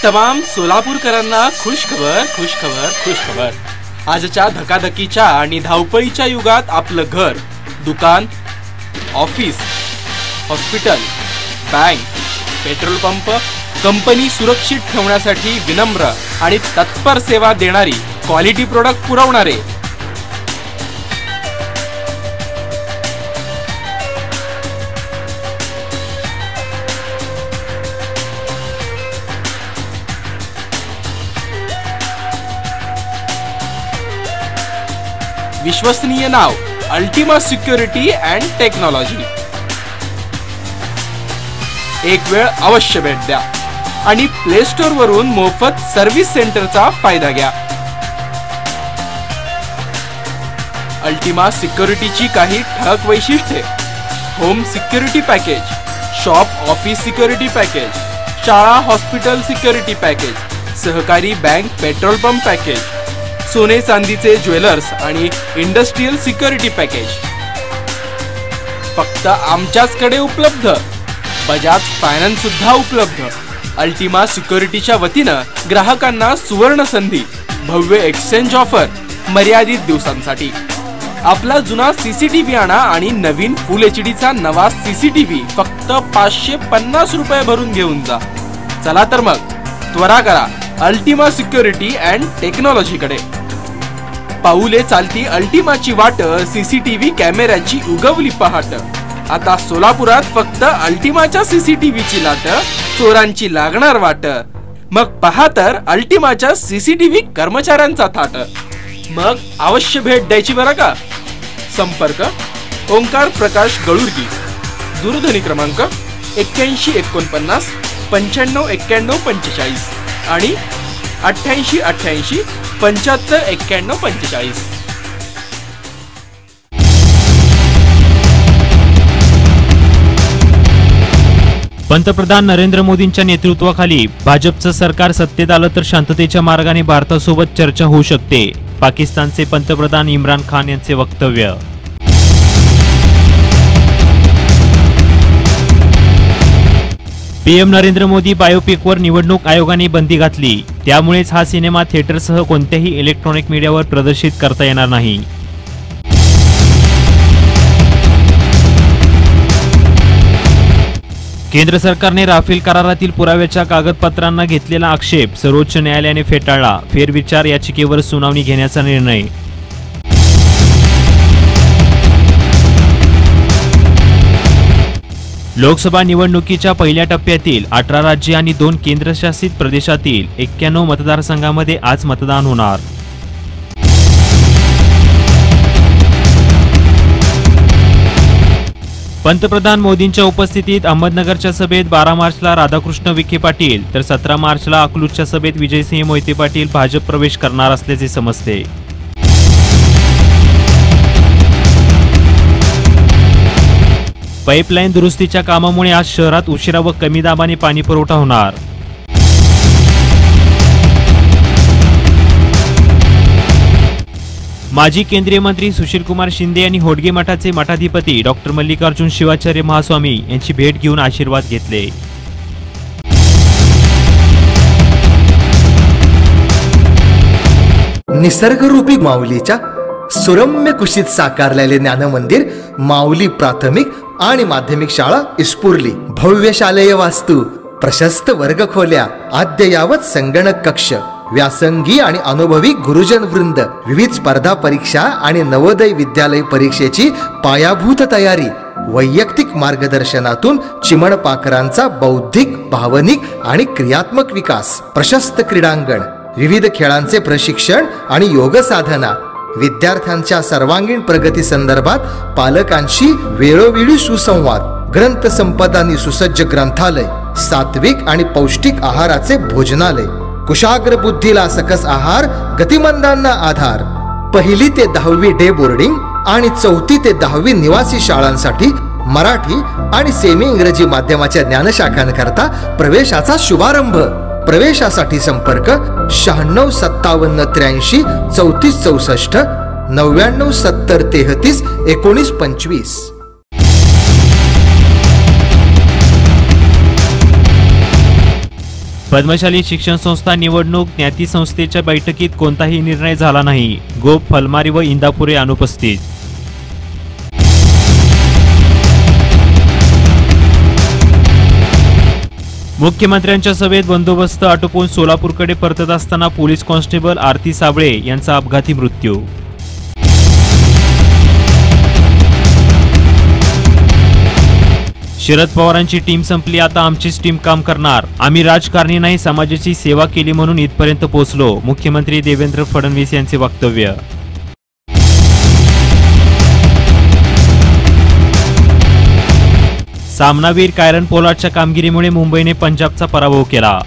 तमाम सोलापूरकरांना खुश खबर। आजच्या धकाधकीच्या आणि धावपळीच्या युगात आपलं घर, दुकान, office, hospital, bank, petrol pump, company सुरक्षित ठेवण्यासाठी विनम्र आणि तत्पर सेवा देणारी क्वालिटी प्रोडक्ट पुरवणारे विश्वसनीय नाव अल्टिमा सिक्युरिटी अँड टेक्नॉलॉजी। एक वेळ अवश्य भेट द्या आणि प्ले स्टोर वरून मोफत सर्व्हिस सेंटरचा फायदा घ्या। अल्टिमा सिक्युरिटीची काही ठळक वैशिष्ट्ये: home security package, shop office security package, शाळा हॉस्पिटल सिक्युरिटी पॅकेज, सहकारी बँक पेट्रोल पंप पॅकेज, सोने चांदीचे ज्वेलर्स आणि इंडस्ट्रियल सिक्युरिटी पॅकेज फक्त आमच्याचकडे उपलब्ध। बजाज फायनान्स सुद्धा उपलब्ध। अल्टिमा सिक्युरिटीच्या वतीनं ग्राहकांना सुवर्ण संधी, भव्य एक्सचेंज ऑफर मर्यादित दिवसांसाठी। आपला जुना सीसीटीव्ही आणा आणि नवीन फुल एचडीचा नवा सीसीटीव्ही फक्त 550 रुपये भरून घेऊन जा। चला तर मग त्वरा करा अल्टिमा सिक्युरिटी अँड टेक्नॉलॉजी कडे। पाऊले चालती अल्टिमाची वाट, सीसीटीव्ही कॅमेऱ्याची उगवली पहाट। आता सोलापुरात फक्त अल्टिमाच्या सीसीटीव्हीची लाट, चोरांची लागणार वाट। मग पहा तर अल्टिमाच्या सीसीटीव्ही कर्मचाऱ्यांचा थाट। मग अवश्य भेट द्यायची बरं का। संपर्क ओंकार प्रकाश गळुर्गी, दूरध्वनी क्रमांक 8149 95 91 45 आणि 88 88 75 91 45। पंतप्रधान नरेंद्र मोदींच्या नेतृत्वाखाली भाजपचं सरकार सत्तेत आलं तर शांततेच्या मार्गाने भारतासोबत चर्चा होऊ शकते, पाकिस्तानचे पंतप्रधान इम्रान खान यांचे वक्तव्य। पीएम नरेंद्र मोदी बायोपिकवर निवडणूक आयोगाने बंदी घातली, त्यामुळेच हा सिनेमा थिएटरसह कोणत्याही इलेक्ट्रॉनिक मीडियावर प्रदर्शित करता येणार नाही। केंद्र सरकारने राफेल करारातील पुराव्याच्या कागदपत्रांना घेतलेला आक्षेप सर्वोच्च न्यायालयाने फेटाळला, फेरविचार याचिकेवर सुनावणी घेण्याचा निर्णय। लोकसभा निवडणुकीच्या पहिल्या टप्प्यातील 18 राज्ये आणि 2 केंद्रशासित प्रदेशातील 91 मतदारसंघांमध्ये आज मतदान होणार। पंतप्रधान मोदींच्या उपस्थितीत अहमदनगरच्या सभेत 12 मार्चला राधाकृष्ण विखे पाटील तर 17 मार्चला अकलूजच्या सभेत विजयसिंह मोहिते पाटील भाजप प्रवेश करणार असल्याचे समजते। पाईपलाईन दुरुस्तीच्या कामामुळे आज शहरात उशिरा व कमी दाबाने पाणी पुरवठा होणार। माजी केंद्रीय मंत्री सुशीलकुमार शिंदे यांनी होडगे मठाचे मठाधिपती डॉक्टर मल्लिकार्जुन शिवाचार्य महास्वामी यांची भेट घेऊन आशीर्वाद घेतले। निसर्गरूपी माऊलीच्या सुरम्य कुशीत साकारलेले ज्ञानमंदिर माऊली प्राथमिक आणि माध्यमिक शाळा इस्पुर्ली। भव्य शालेय वास्तू, प्रशस्त वर्गखोल्या, अद्ययावत संगणक कक्ष, व्यासंगी आणि अनुभवी गुरुजन वृंद, विविध स्पर्धा परीक्षा आणि नवोदय विद्यालय परीक्षेची पायाभूत तयारी, वैयक्तिक मार्गदर्शनातून चिमणपाखरांचा बौद्धिक, भावनिक आणि क्रियात्मक विकास, प्रशस्त क्रीडांगण, विविध खेळांचे प्रशिक्षण आणि योग साधना, विद्यार्थ्यांच्या सर्वांगीण प्रगती संदर्भात पालकांशी वेळोवेळी सुसंवाद, ग्रंथ संपदानी सुसज्ज ग्रंथालय, सात्विक आणि पौष्टिक आहाराचे भोजनालय, कुशाग्र बुद्धीला सकस आहार, गतिमंदांना आधार, 1ली ते 10वी डे बोर्डिंग आणि 4थी ते 10वी निवासी शाळांसाठी मराठी आणि सेमी इंग्रजी माध्यमाच्या ज्ञानशाखांकरता प्रवेशाचा शुभारंभ। प्रवेशासाठी संपर्क 96 57 83 34 64 99 70 33 19 25। पद्मशाली शिक्षण संस्था निवडणूक ज्ञाती संस्थेच्या बैठकीत कोणताही निर्णय झाला नाही. गोप, फलमारी व इंदापुरे अनुपस्थित. मुख्यमंत्र्यांच्या सभेत बंदोबस्त आटोपून सोलापूरकडे परतत असताना पोलीस कॉन्स्टेबल आरती साबळे यांचा अपघाती मृत्यू. शरद पवारांची टीम संपली, आता आमचीच टीम काम करणार. आम्ही राजकारणी नाही, समाजाची सेवा केली म्हणून इथपर्यंत पोहोचलो. मुख्यमंत्री देवेंद्र फडणवीस यांचे वक्तव्य. सामनावीर कायरन पोलार्डच्या कामगिरीमुळे मुंबईने पंजाबचा पराभव केला.